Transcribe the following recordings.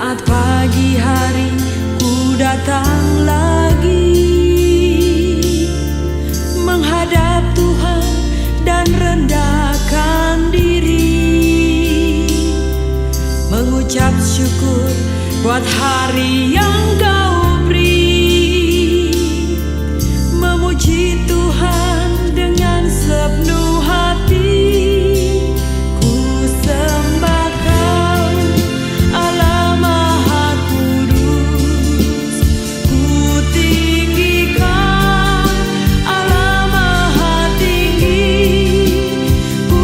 Saat pagi hari ku datang lagi menghadap Tuhan dan rendahkan diri, mengucap syukur buat hari yang Kau beri, memuji Tuhan dengan sepenuh hati. Ku sembah Kau, Allah Maha Kudus. Ku tinggikan Allah Maha Tinggi. Ku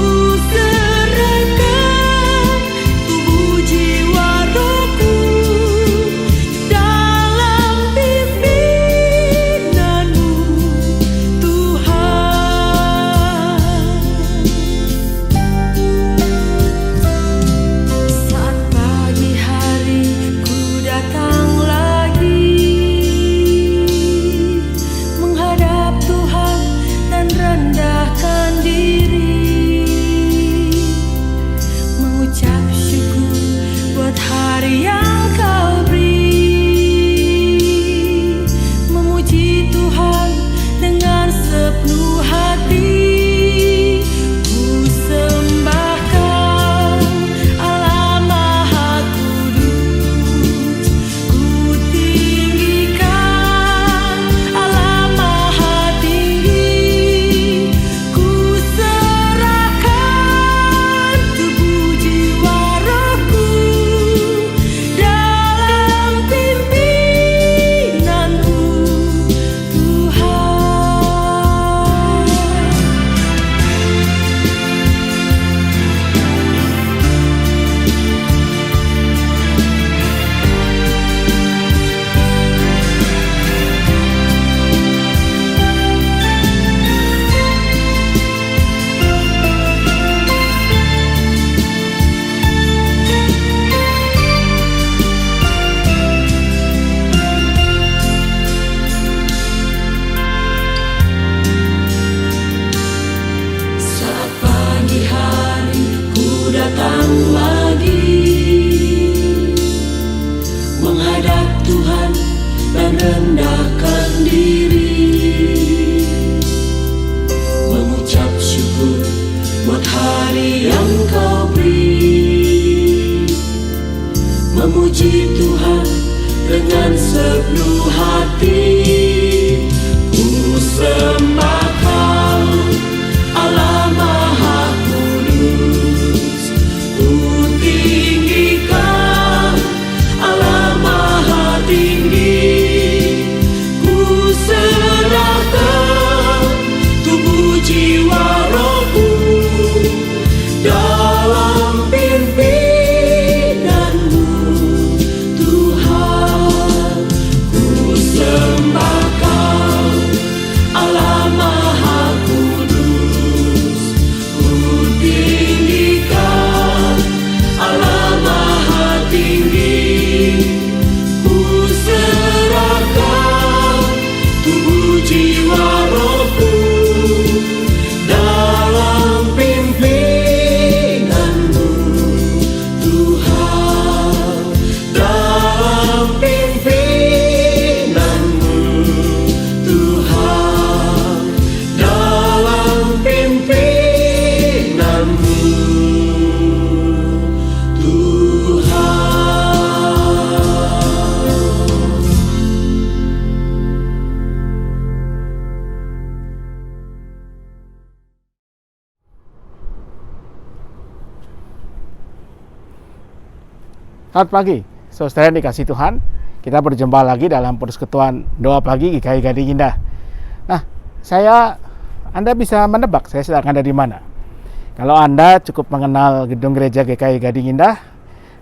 serahkan tubuh jiwa rohku dalam pimpinanmu, Tuhan. Saat pagi hari ku datang lagi menghadap Tuhan dan rendahkan diri, mengucap syukur buat hari yang Kau beri, memuji Tuhan dengan sepenuh hati. Ku sembah Kau, Allah Maha Kudus. Ku tinggikan Allah Maha Tinggi. Ku serahkan tubuh jiwa rohku dalam pimpinanmu, Tuhan. Saat pagi hari ku datang lagi menghadap Tuhan dan rendahkan diri, mengucap syukur buat hari yang Kau beri, memuji Tuhan dengan sepenuh hati. Ku sembah Kau, Allah Maha Kudus. Ku tinggikan Allah Maha Tinggi. Ku serahkan tubuh jiwa rohku dalam pimpinanmu, Tuhan. Ku sembah Kau, Allah Maha Kudus. Ku tinggikan Allah Maha Tinggi. Ku serahkan tubuh jiwa rohku dalam pimpinanmu, Tuhan. Dalam pimpinanmu, Tuhan. Dalam pimpinanmu, Tuhan. Selamat pagi, saudara yang dikasih Tuhan. Kita berjumpa lagi dalam persekutuan doa pagi GKI Gading Indah. Nah, Anda bisa menebak saya sedang ada di mana. Kalau Anda cukup mengenal gedung gereja GKI Gading Indah,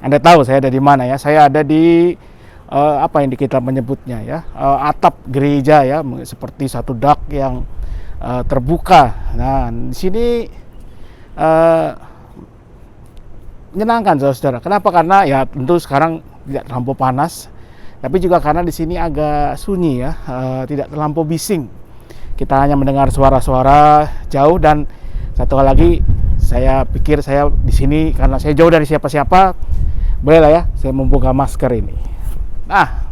Anda tahu saya ada di mana ya. Saya ada di apa yang kita menyebutnya ya, atap gereja ya, seperti satu dak yang terbuka. Nah, di sini menyenangkan saudara. Kenapa? Karena ya tentu sekarang tidak terlampau panas, tapi juga karena di sini agak sunyi ya, tidak terlampau bising. Kita hanya mendengar suara-suara jauh, dan satu hal lagi, saya pikir saya di sini karena saya jauh dari siapa-siapa, Boleh lah ya, saya membuka masker ini. Nah,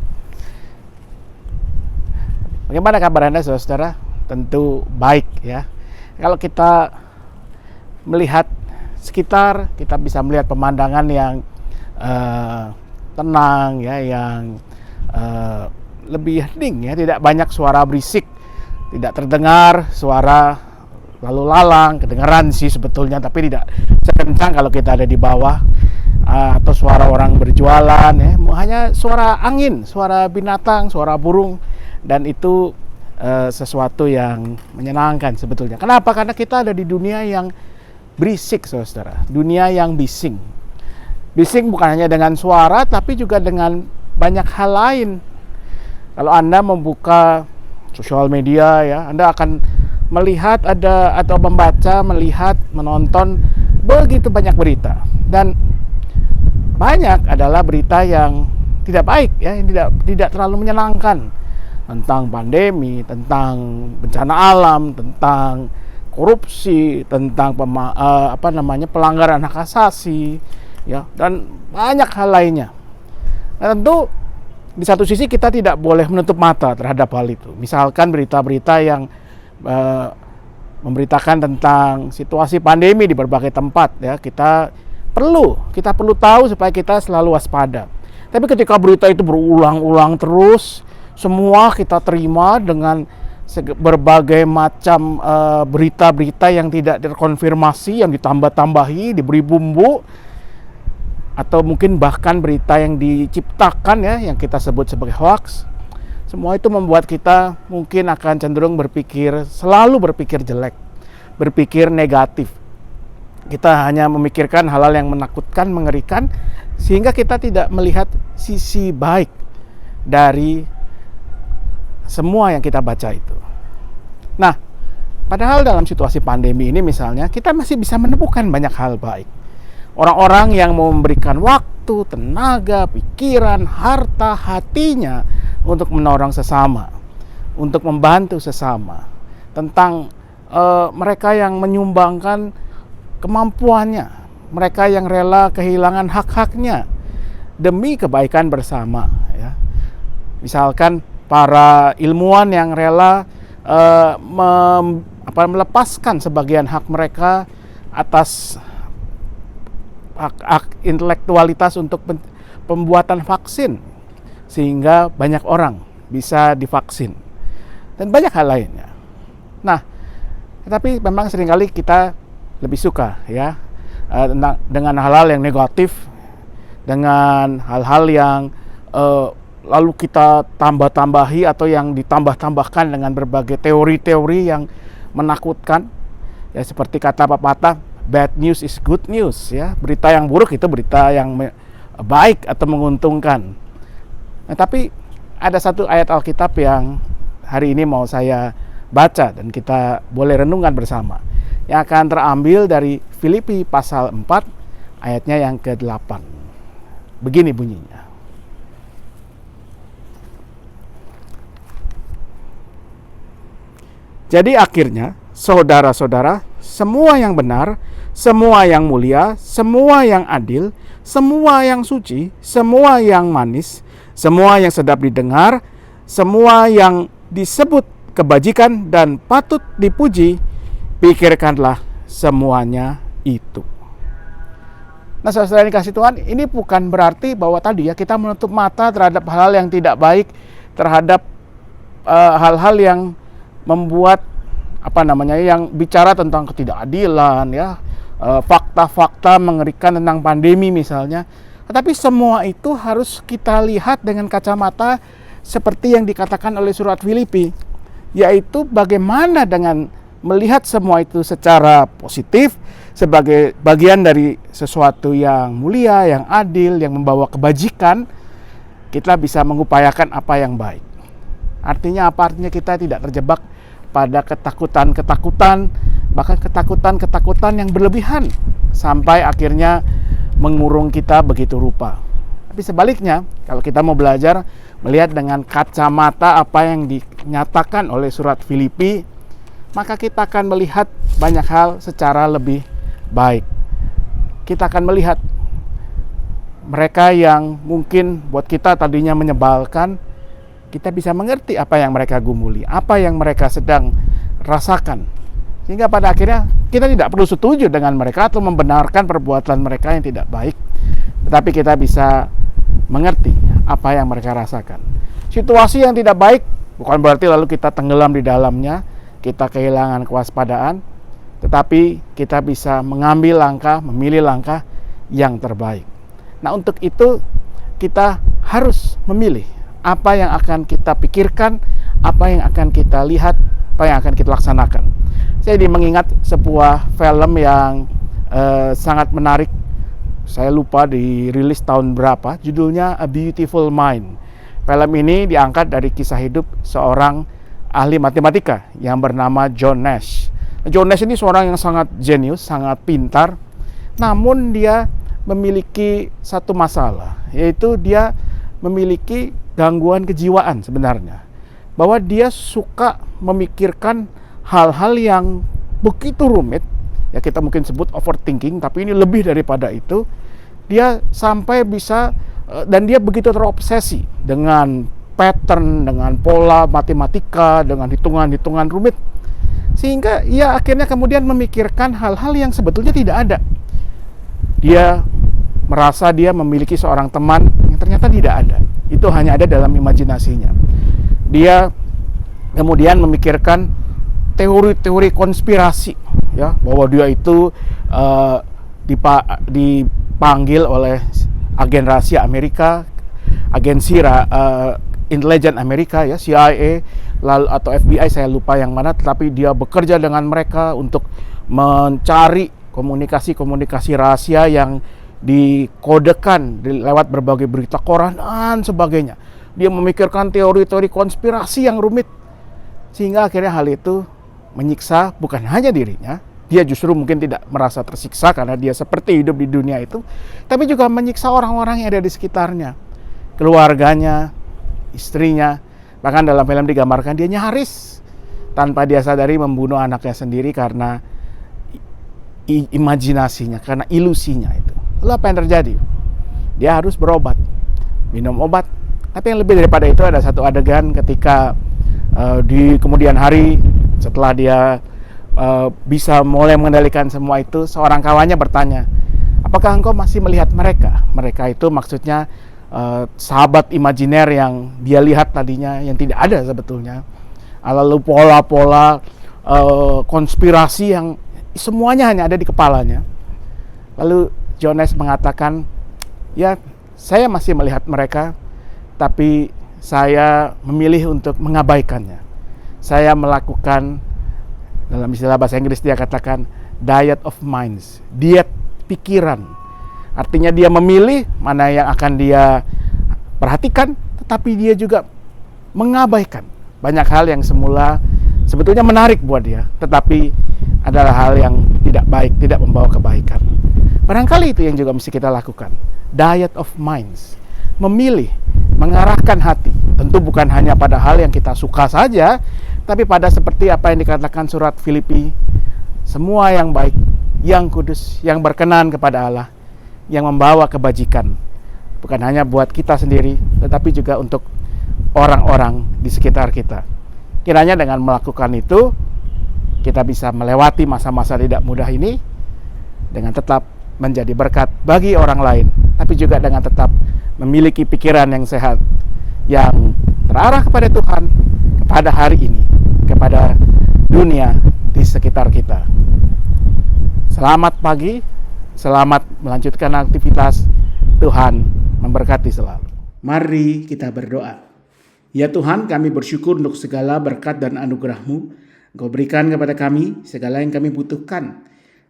bagaimana kabar Anda saudara? Tentu baik ya. Kalau kita melihat sekitar, kita bisa melihat pemandangan yang tenang ya, yang lebih hening ya, tidak banyak suara berisik, tidak terdengar suara lalu lalang, kedengaran sih sebetulnya, tapi tidak sekencang kalau kita ada di bawah, atau suara orang berjualan ya, hanya suara angin, suara binatang, suara burung, dan itu sesuatu yang menyenangkan sebetulnya. Kenapa? Karena kita ada di dunia yang berisik, saudara, dunia yang bising. Bising bukan hanya dengan suara, tapi juga dengan banyak hal lain. Kalau Anda membuka sosial media ya, Anda akan melihat ada atau membaca, melihat, menonton begitu banyak berita, dan banyak adalah berita yang tidak baik ya, yang tidak terlalu menyenangkan, tentang pandemi, tentang bencana alam, tentang korupsi, tentang pelanggaran hak asasi ya, dan banyak hal lainnya. Nah, tentu di satu sisi kita tidak boleh menutup mata terhadap hal itu. Misalkan berita-berita yang memberitakan tentang situasi pandemi di berbagai tempat ya, kita perlu tahu supaya kita selalu waspada. Tapi ketika berita itu berulang-ulang terus, semua kita terima dengan berbagai macam berita-berita yang tidak terkonfirmasi, yang ditambah-tambahi, diberi bumbu, atau mungkin bahkan berita yang diciptakan ya, yang kita sebut sebagai hoax. Semua itu membuat kita mungkin akan cenderung selalu berpikir jelek, berpikir negatif. Kita hanya memikirkan hal-hal yang menakutkan, mengerikan, sehingga kita tidak melihat sisi baik dari semua yang kita baca itu. Nah, padahal dalam situasi pandemi ini misalnya, kita masih bisa menemukan banyak hal baik. Orang-orang yang mau memberikan waktu, tenaga, pikiran, harta, hatinya untuk menolong sesama, untuk membantu sesama. Tentang mereka yang menyumbangkan kemampuannya, mereka yang rela kehilangan hak-haknya demi kebaikan bersama ya. Misalkan para ilmuwan yang rela melepaskan sebagian hak mereka atas hak intelektualitas untuk pembuatan vaksin, sehingga banyak orang bisa divaksin, dan banyak hal lainnya. Nah, tetapi memang seringkali kita lebih suka ya dengan hal-hal yang negatif, dengan hal-hal yang lalu kita tambah-tambahi atau yang ditambah-tambahkan dengan berbagai teori-teori yang menakutkan ya, seperti kata pepatah, bad news is good news ya, berita yang buruk itu berita yang baik atau menguntungkan. Nah, tapi ada satu ayat Alkitab yang hari ini mau saya baca dan kita boleh renungkan bersama, yang akan terambil dari Filipi pasal 4 ayatnya yang ke-8. Begini bunyinya. Jadi akhirnya, saudara-saudara, semua yang benar, semua yang mulia, semua yang adil, semua yang suci, semua yang manis, semua yang sedap didengar, semua yang disebut kebajikan dan patut dipuji, pikirkanlah semuanya itu. Nah, saudara yang dikasih Tuhan, ini bukan berarti bahwa tadi ya kita menutup mata terhadap hal-hal yang tidak baik, terhadap hal-hal yang membuat yang bicara tentang ketidakadilan ya, fakta-fakta mengerikan tentang pandemi misalnya. Tetapi semua itu harus kita lihat dengan kacamata seperti yang dikatakan oleh surat Filipi, yaitu bagaimana dengan melihat semua itu secara positif sebagai bagian dari sesuatu yang mulia, yang adil, yang membawa kebajikan, kita bisa mengupayakan apa yang baik. Artinya apa? Artinya kita tidak terjebak pada ketakutan-ketakutan, bahkan ketakutan-ketakutan yang berlebihan sampai akhirnya mengurung kita begitu rupa. Tapi sebaliknya, kalau kita mau belajar melihat dengan kacamata apa yang dinyatakan oleh surat Filipi, maka kita akan melihat banyak hal secara lebih baik. Kita akan melihat mereka yang mungkin buat kita tadinya menyebalkan, kita bisa mengerti apa yang mereka gumuli, apa yang mereka sedang rasakan. Sehingga pada akhirnya kita tidak perlu setuju dengan mereka atau membenarkan perbuatan mereka yang tidak baik, tetapi kita bisa mengerti apa yang mereka rasakan. Situasi yang tidak baik bukan berarti lalu kita tenggelam di dalamnya, kita kehilangan kewaspadaan, tetapi kita bisa mengambil langkah, memilih langkah yang terbaik. Nah, untuk itu kita harus memilih apa yang akan kita pikirkan, apa yang akan kita lihat, apa yang akan kita laksanakan. Saya mengingat sebuah film yang sangat menarik. Saya lupa dirilis tahun berapa, judulnya A Beautiful Mind. Film ini diangkat dari kisah hidup seorang ahli matematika yang bernama John Nash. John Nash ini seorang yang sangat jenius, sangat pintar, namun dia memiliki satu masalah, yaitu dia memiliki gangguan kejiwaan sebenarnya. Bahwa dia suka memikirkan hal-hal yang begitu rumit, ya kita mungkin sebut overthinking, tapi ini lebih daripada itu. Dia sampai bisa, dan dia begitu terobsesi dengan pattern, dengan pola matematika, dengan hitungan-hitungan rumit, sehingga ia akhirnya kemudian memikirkan hal-hal yang sebetulnya tidak ada. Dia merasa dia memiliki seorang teman yang ternyata tidak ada. Itu hanya ada dalam imajinasinya. Dia kemudian memikirkan teori-teori konspirasi, ya, bahwa dia itu dipanggil oleh agen rahasia Amerika, agensi intelijen Amerika, ya, CIA, lalu atau FBI, saya lupa yang mana, tetapi dia bekerja dengan mereka untuk mencari komunikasi rahasia yang dikodekan lewat berbagai berita koran dan sebagainya. Dia memikirkan teori-teori konspirasi yang rumit, sehingga akhirnya hal itu menyiksa bukan hanya dirinya, dia justru mungkin tidak merasa tersiksa karena dia seperti hidup di dunia itu, tapi juga menyiksa orang-orang yang ada di sekitarnya, keluarganya, istrinya. Bahkan dalam film digambarkan dia nyaris tanpa dia sadari membunuh anaknya sendiri karena imajinasinya, karena ilusinya itu. Lalu apa yang terjadi? Dia harus berobat, minum obat. Tapi yang lebih daripada itu, ada satu adegan ketika di kemudian hari setelah dia bisa mulai mengendalikan semua itu, seorang kawannya bertanya, apakah engkau masih melihat mereka? Mereka itu maksudnya sahabat imajiner yang dia lihat tadinya, yang tidak ada sebetulnya. Lalu pola-pola konspirasi yang semuanya hanya ada di kepalanya. Lalu Jonas mengatakan, ya, saya masih melihat mereka, tapi saya memilih untuk mengabaikannya. Saya melakukan, dalam istilah bahasa Inggris dia katakan, diet of minds, diet pikiran. Artinya dia memilih mana yang akan dia perhatikan, tetapi dia juga mengabaikan banyak hal yang semula sebetulnya menarik buat dia, tetapi adalah hal yang tidak baik, tidak membawa kebaikan. Barangkali itu yang juga mesti kita lakukan. Diet of minds. Memilih, mengarahkan hati. Tentu bukan hanya pada hal yang kita suka saja, tapi pada seperti apa yang dikatakan surat Filipi, semua yang baik, yang kudus, yang berkenan kepada Allah, yang membawa kebajikan. Bukan hanya buat kita sendiri, tetapi juga untuk orang-orang di sekitar kita. Kiranya dengan melakukan itu, kita bisa melewati masa-masa tidak mudah ini dengan tetap menjadi berkat bagi orang lain, tapi juga dengan tetap memiliki pikiran yang sehat, yang terarah kepada Tuhan, kepada hari ini, kepada dunia di sekitar kita. Selamat pagi, selamat melanjutkan aktivitas. Tuhan memberkati selalu. Mari kita berdoa. Ya Tuhan, kami bersyukur untuk segala berkat dan anugerah-Mu. Engkau berikan kepada kami segala yang kami butuhkan.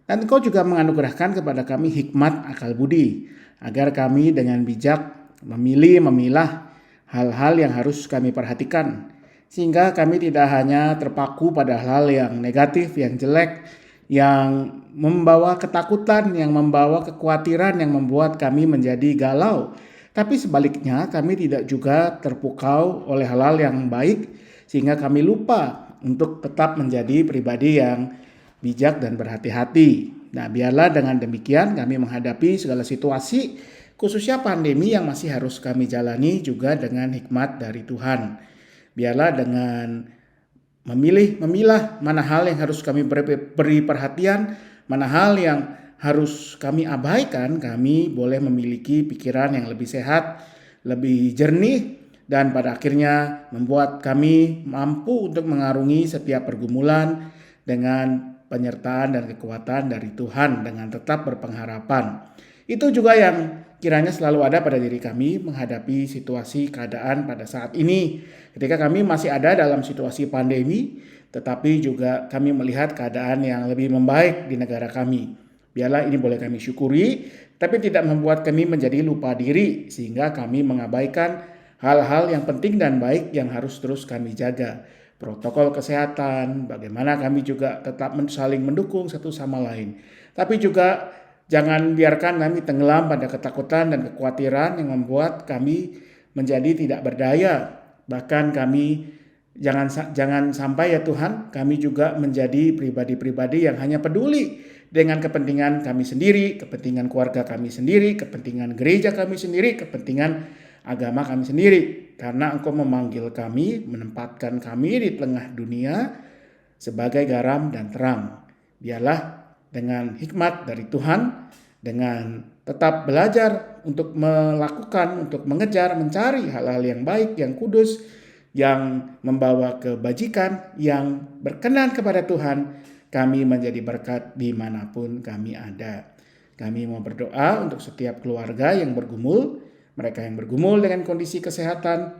Dan Engkau juga menganugerahkan kepada kami hikmat akal budi, agar kami dengan bijak memilah hal-hal yang harus kami perhatikan, sehingga kami tidak hanya terpaku pada hal yang negatif, yang jelek, yang membawa ketakutan, yang membawa kekhawatiran, yang membuat kami menjadi galau. Tapi sebaliknya, kami tidak juga terpukau oleh hal-hal yang baik, sehingga kami lupa untuk tetap menjadi pribadi yang bijak dan berhati-hati. Nah, biarlah dengan demikian kami menghadapi segala situasi, khususnya pandemi yang masih harus kami jalani juga dengan hikmat dari Tuhan. Biarlah dengan memilah mana hal yang harus kami beri perhatian, mana hal yang harus kami abaikan, kami boleh memiliki pikiran yang lebih sehat, lebih jernih, dan pada akhirnya membuat kami mampu untuk mengarungi setiap pergumulan dengan penyertaan dan kekuatan dari Tuhan dengan tetap berpengharapan. Itu juga yang kiranya selalu ada pada diri kami menghadapi situasi keadaan pada saat ini. Ketika kami masih ada dalam situasi pandemi, tetapi juga kami melihat keadaan yang lebih membaik di negara kami. Biarlah ini boleh kami syukuri, tapi tidak membuat kami menjadi lupa diri sehingga kami mengabaikan hal-hal yang penting dan baik yang harus terus kami jaga. Protokol kesehatan, bagaimana kami juga tetap saling mendukung satu sama lain. Tapi juga jangan biarkan kami tenggelam pada ketakutan dan kekhawatiran yang membuat kami menjadi tidak berdaya. Bahkan kami jangan sampai ya Tuhan, kami juga menjadi pribadi-pribadi yang hanya peduli dengan kepentingan kami sendiri, kepentingan keluarga kami sendiri, kepentingan gereja kami sendiri, kepentingan agama kami sendiri. Karena Engkau memanggil kami, menempatkan kami di tengah dunia sebagai garam dan terang. Biarlah dengan hikmat dari Tuhan, dengan tetap belajar untuk melakukan, untuk mengejar, mencari hal-hal yang baik, yang kudus, yang membawa kebajikan, yang berkenan kepada Tuhan, kami menjadi berkat dimanapun kami ada. Kami mau berdoa untuk setiap keluarga yang bergumul, mereka yang bergumul dengan kondisi kesehatan,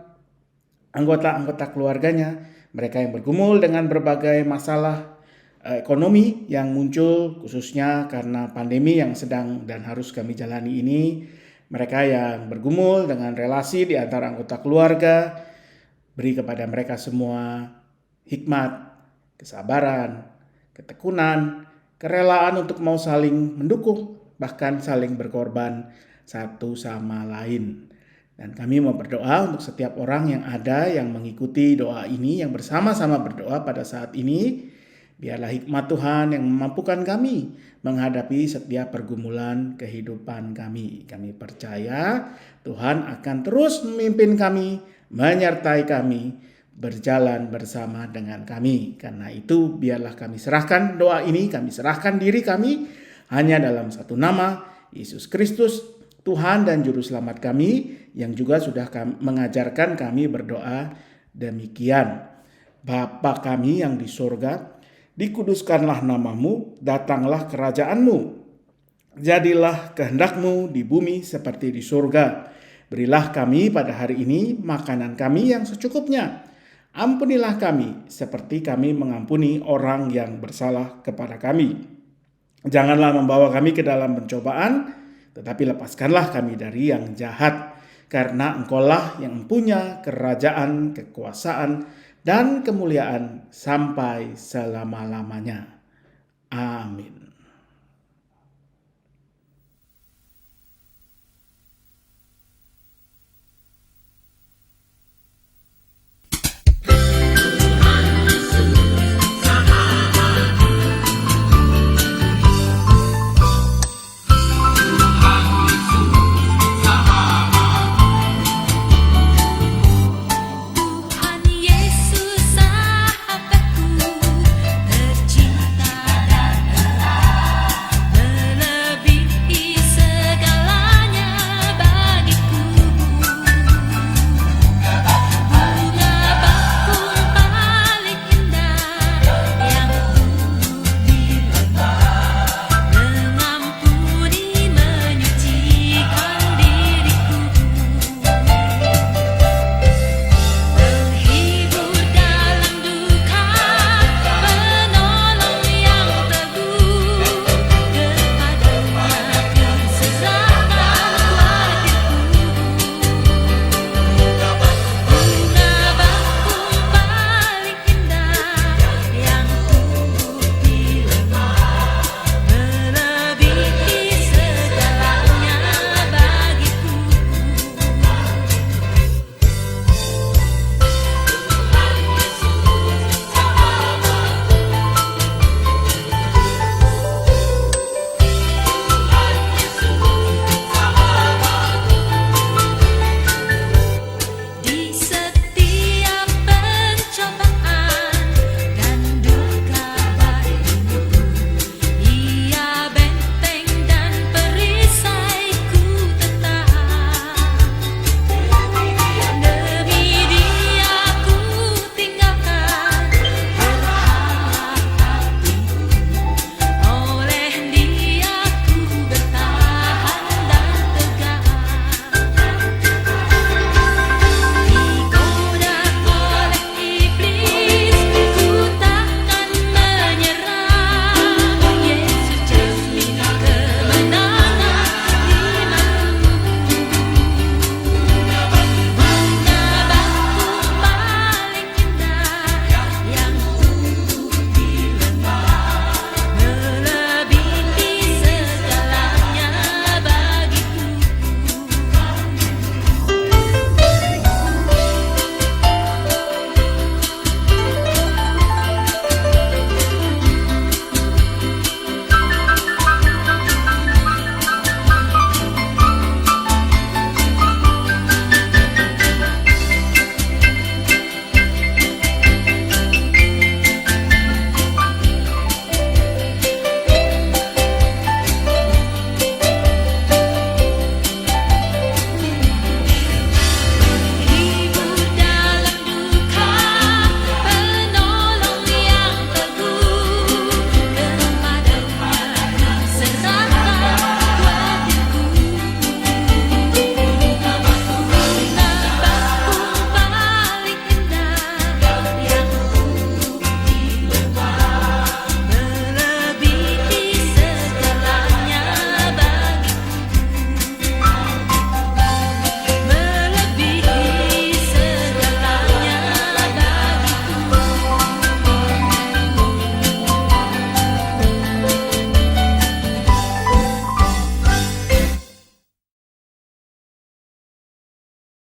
anggota-anggota keluarganya, mereka yang bergumul dengan berbagai masalah ekonomi yang muncul khususnya karena pandemi yang sedang dan harus kami jalani ini, mereka yang bergumul dengan relasi di antara anggota keluarga, beri kepada mereka semua hikmat, kesabaran, ketekunan, kerelaan untuk mau saling mendukung, bahkan saling berkorban satu sama lain. Dan kami mau berdoa untuk setiap orang yang ada yang mengikuti doa ini, yang bersama-sama berdoa pada saat ini. Biarlah hikmat Tuhan yang memampukan kami menghadapi setiap pergumulan kehidupan kami. Kami percaya Tuhan akan terus memimpin kami, menyertai kami, berjalan bersama dengan kami. Karena itu biarlah kami serahkan doa ini, kami serahkan diri kami hanya dalam satu nama, Yesus Kristus, Tuhan dan Juru Selamat kami, yang juga sudah mengajarkan kami berdoa demikian. Bapa kami yang di surga, dikuduskanlah namamu, datanglah kerajaanmu. Jadilah kehendakmu di bumi seperti di surga. Berilah kami pada hari ini makanan kami yang secukupnya. Ampunilah kami seperti kami mengampuni orang yang bersalah kepada kami. Janganlah membawa kami ke dalam pencobaan, tetapi lepaskanlah kami dari yang jahat. Karena Engkaulah yang punya kerajaan, kekuasaan, dan kemuliaan sampai selama-lamanya. Amin.